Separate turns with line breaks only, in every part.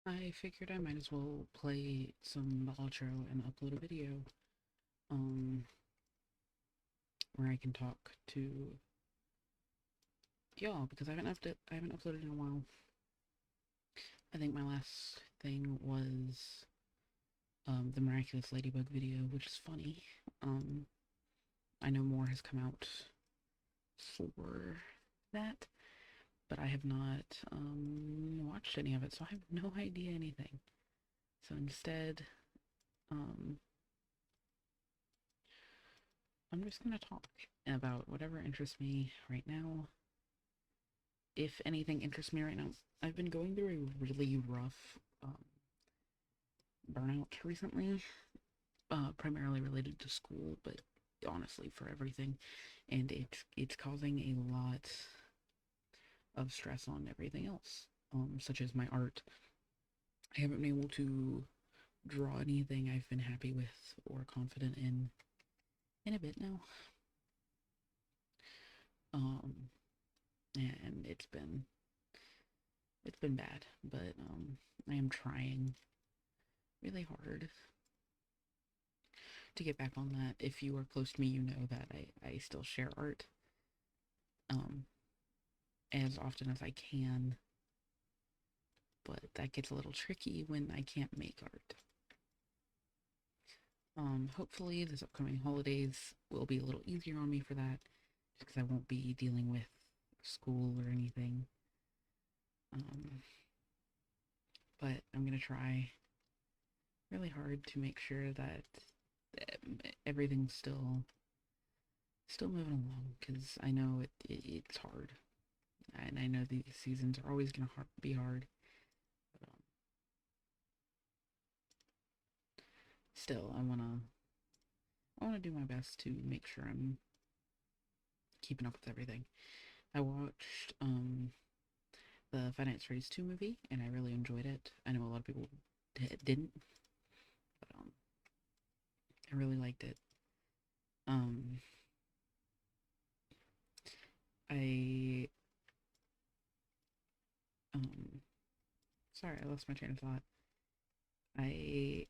I figured I might as well play some balatro and upload a video, um, where I can talk to y'all because I haven't uploaded in a while. I think my last thing was the miraculous ladybug video, which is funny. Um, I know more has come out for that, but I have not watched any of it, so I have no idea anything. So instead, um, I'm just gonna talk about whatever interests me right now. If anything interests me right now, I've been going through a really rough burnout recently, primarily related to school, but honestly for everything, and it's causing a lot of stress on everything else, such as my art. I haven't been able to draw anything I've been happy with or confident in a bit now. Um, and it's been bad, but I am trying really hard to get back on that. If you are close to me, you know that I still share art um, as often as I can, but that gets a little tricky when I can't make art. Hopefully, this upcoming holidays will be a little easier on me for that, just because I won't be dealing with school or anything. Um, but I'm gonna try really hard to make sure that everything's still moving along, because I know it's hard, and I know these seasons are always gonna be hard. But still, I wanna do my best to make sure I'm keeping up with everything. I watched the Finance Race 2 movie, and I really enjoyed it. I know a lot of people didn't, but I really liked it. Um, I um, sorry, I lost my train of thought. I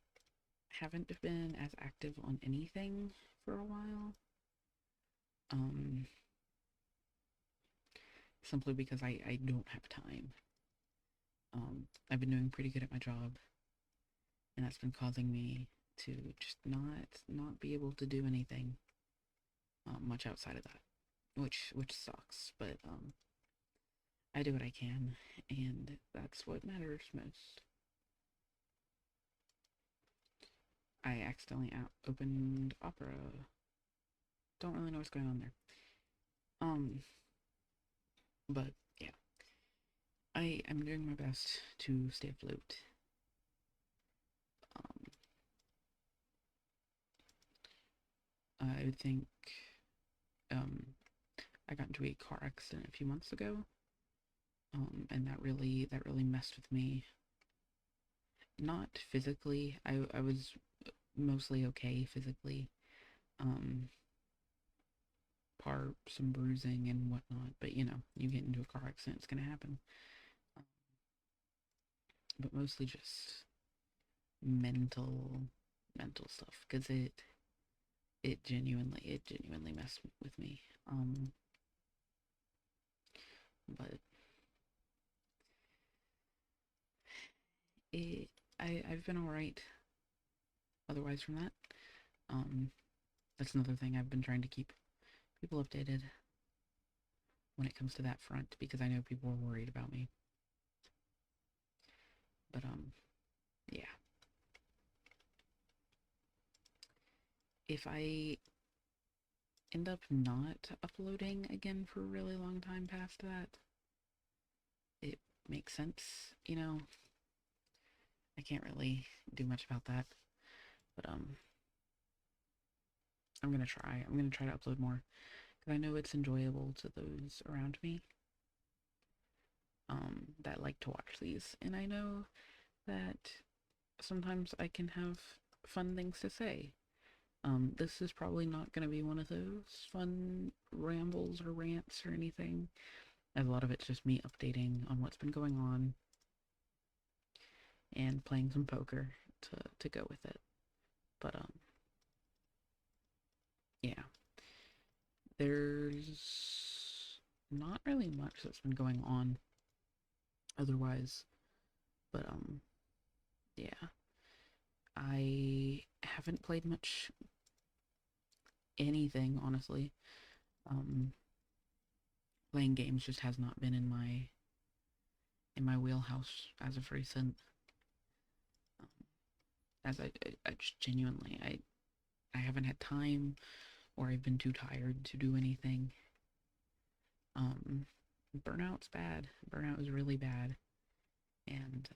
haven't been as active on anything for a while. Um, Simply because I don't have time. I've been doing pretty good at my job, and that's been causing me to just not be able to do anything much outside of that, which sucks. But I do what I can, and that's what matters most. I accidentally opened Opera. Don't really know what's going on there. Um, but yeah, I am doing my best to stay afloat. Um, I think um, I got into a car accident a few months ago, and that really messed with me. Not physically. I was mostly okay physically. Um, some bruising and whatnot, but you get into a car accident, it's gonna happen. Um, but mostly just mental stuff, because it genuinely messed with me. But it I've been all right otherwise from that. Um, that's another thing I've been trying to keep people updated when it comes to that front, because I know people are worried about me. But yeah. If I end up not uploading again for a really long time past that, it makes sense. I can't really do much about that. But I'm gonna try to upload more, because I know it's enjoyable to those around me that like to watch these, and I know that sometimes I can have fun things to say. This is probably not going to be one of those fun rambles or rants or anything, as a lot of it's just me updating on what's been going on and playing some poker to go with it. But yeah, there's not really much that's been going on otherwise. But yeah, I haven't played much anything honestly. Um, Playing games just has not been in my wheelhouse as of recent. Um, as I just genuinely I haven't had time or I've been too tired to do anything. Um, Burnout's bad. Burnout is really bad, and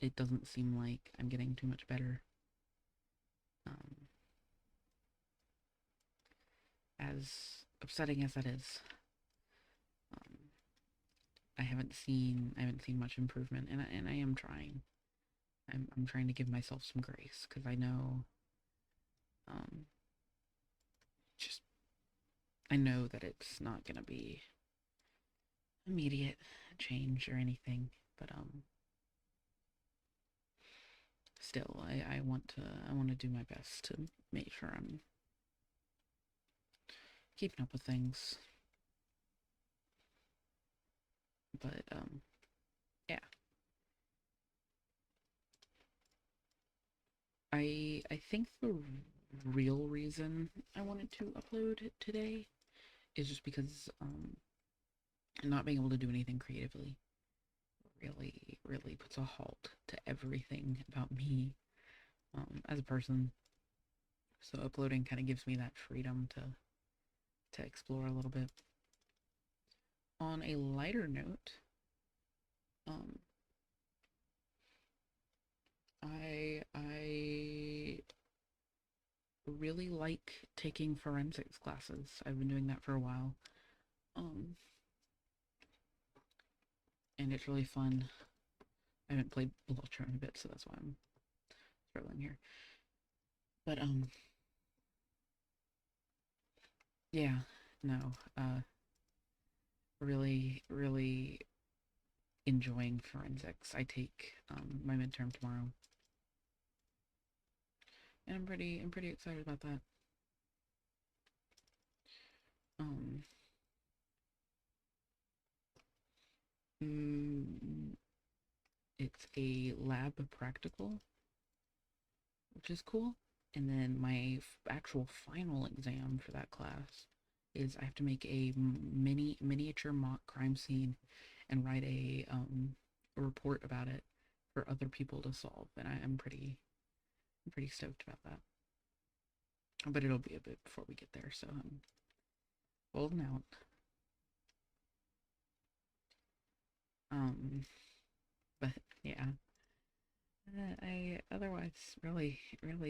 it doesn't seem like I'm getting too much better. Um, as upsetting as that is, um, I haven't seen much improvement, and I am trying. I'm trying to give myself some grace because I know, um, just I know that it's not gonna be immediate change or anything, but still, I want to do my best to make sure I'm keeping up with things. But yeah, I think the real reason I wanted to upload it today is just because not being able to do anything creatively really puts a halt to everything about me as a person. So uploading kind of gives me that freedom to explore a little bit. On a lighter note, um, I really like taking forensics classes. I've been doing that for a while. Um, and it's really fun. I haven't played balatro in a bit, so that's why I'm struggling here. But yeah, no, really enjoying forensics. I take my midterm tomorrow, and I'm pretty excited about that. Um, mm, it's a lab practical, which is cool. And then my actual final exam for that class is I have to make a miniature mock crime scene and write a report about it for other people to solve. And I'm pretty stoked about that. But it'll be a bit before we get there, so I'm holding out. Um, but yeah, I otherwise really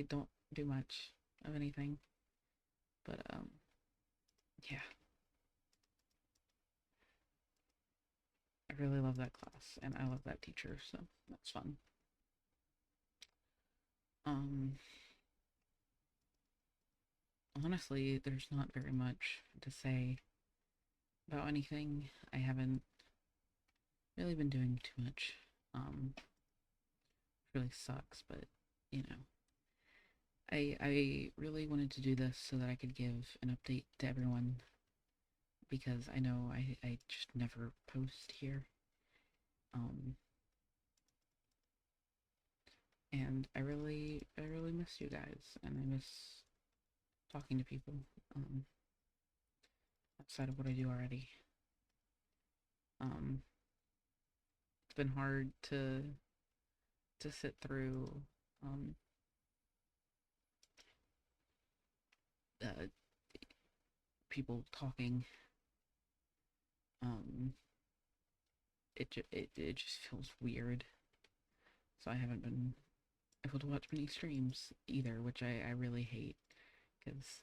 don't do much of anything. But yeah, I really love that class and I love that teacher, so that's fun. Um, Honestly, there's not very much to say about anything. I haven't really been doing too much. Really sucks, but you know, I really wanted to do this so that I could give an update to everyone because I know I just never post here. Um, and I really miss you guys, and I miss talking to people um, outside of what I do already. Um, it's been hard to sit through um, uh, people talking. Um, it just feels weird. So I haven't been able to watch many streams either, which I really hate. Because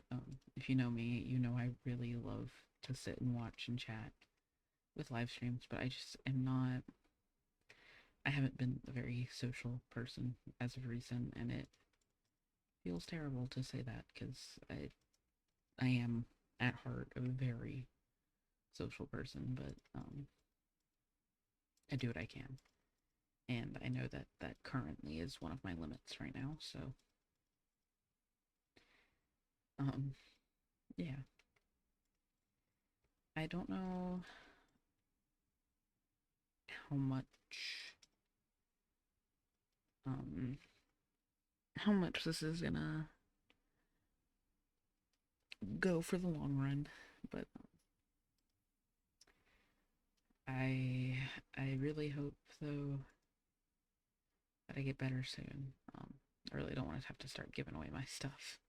if you know me, you know I really love to sit and watch and chat with live streams, but I just am not. I haven't been a very social person as of recent, and it feels terrible to say that because I am at heart a very social person, but I do what I can. and I know that that currently is one of my limits right now. So, um, yeah, I don't know how much, um, how much this is gonna go for the long run, but I I really hope though that I get better soon. I really don't want to have to start giving away my stuff,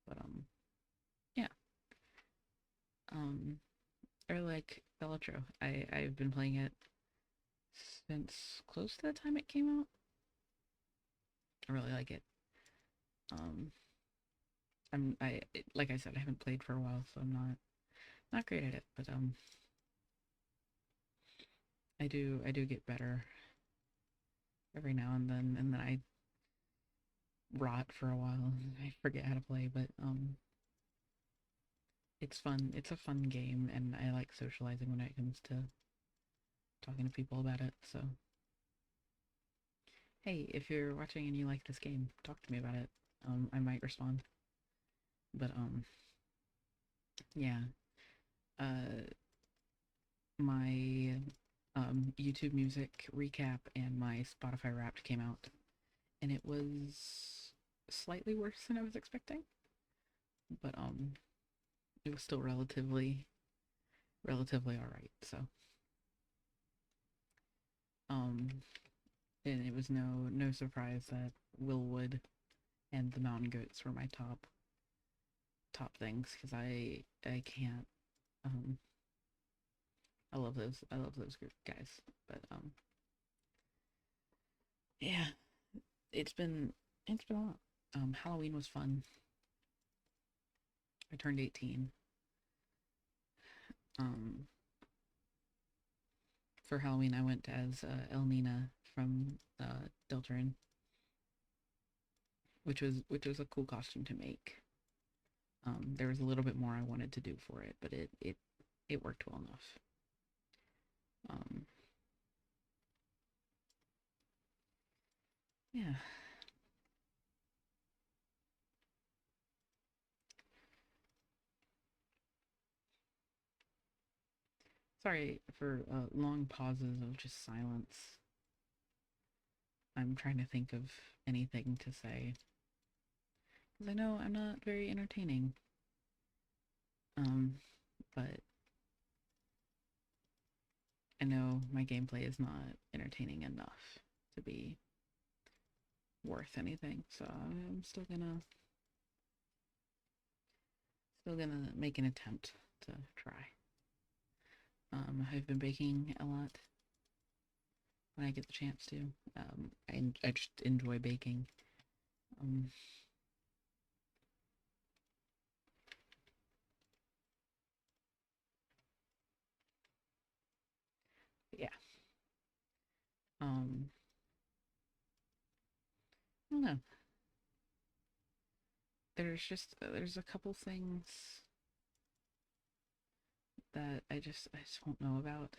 but yeah. Um, or like balatro. I've been playing it since close to the time it came out. I really like it. Um, like I said, I haven't played for a while, so I'm not great at it, but I do get better every now and then I rot for a while and I forget how to play, but it's fun. It's a fun game, and I like socializing when it comes to talking to people about it. So, hey, if you're watching and you like this game, talk to me about it. I might respond. But yeah. Uh, my YouTube Music recap and my Spotify Wrapped came out, and it was slightly worse than I was expecting, but it was still relatively all right. So um, and it was no surprise that Willwood and the Mountain Goats were my top things because I can't um I love those group guys, but yeah, it's been it's been a lot. Halloween was fun. I turned 18. Um, for Halloween, I went as El Nina from Deltarune, which was a cool costume to make. There was a little bit more I wanted to do for it, but it worked well enough. Um, yeah. Sorry for long pauses of just silence. I'm trying to think of anything to say because I know I'm not very entertaining. Um, but I know my gameplay is not entertaining enough to be worth anything. So I'm still gonna make an attempt to try. I've been baking a lot when I get the chance to. I just enjoy baking. Um, yeah. Um, I don't know. There's a couple things that I just won't know about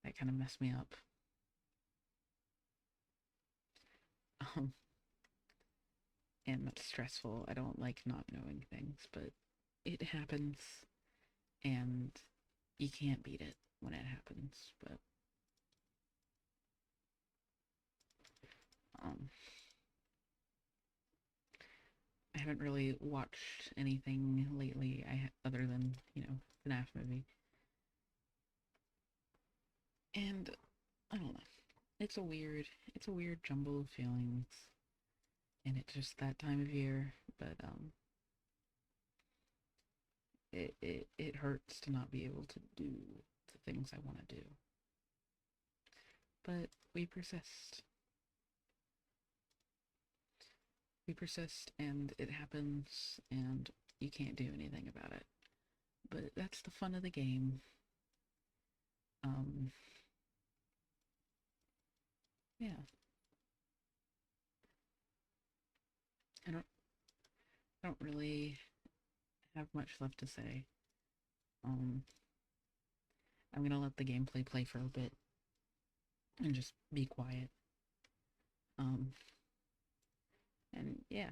that kind of mess me up. Um, and that's stressful. I don't like not knowing things, but it happens, and you can't beat it when it happens. But um, I haven't really watched anything lately. Other than FNAF movie, and I don't know. It's a weird jumble of feelings, and it's just that time of year. But it hurts to not be able to do the things I want to do. But we persist. We persist, and it happens, and you can't do anything about it. But that's the fun of the game. Um, yeah, I don't really have much left to say. Um, I'm gonna let the gameplay play for a bit, and just be quiet. Um, and yeah,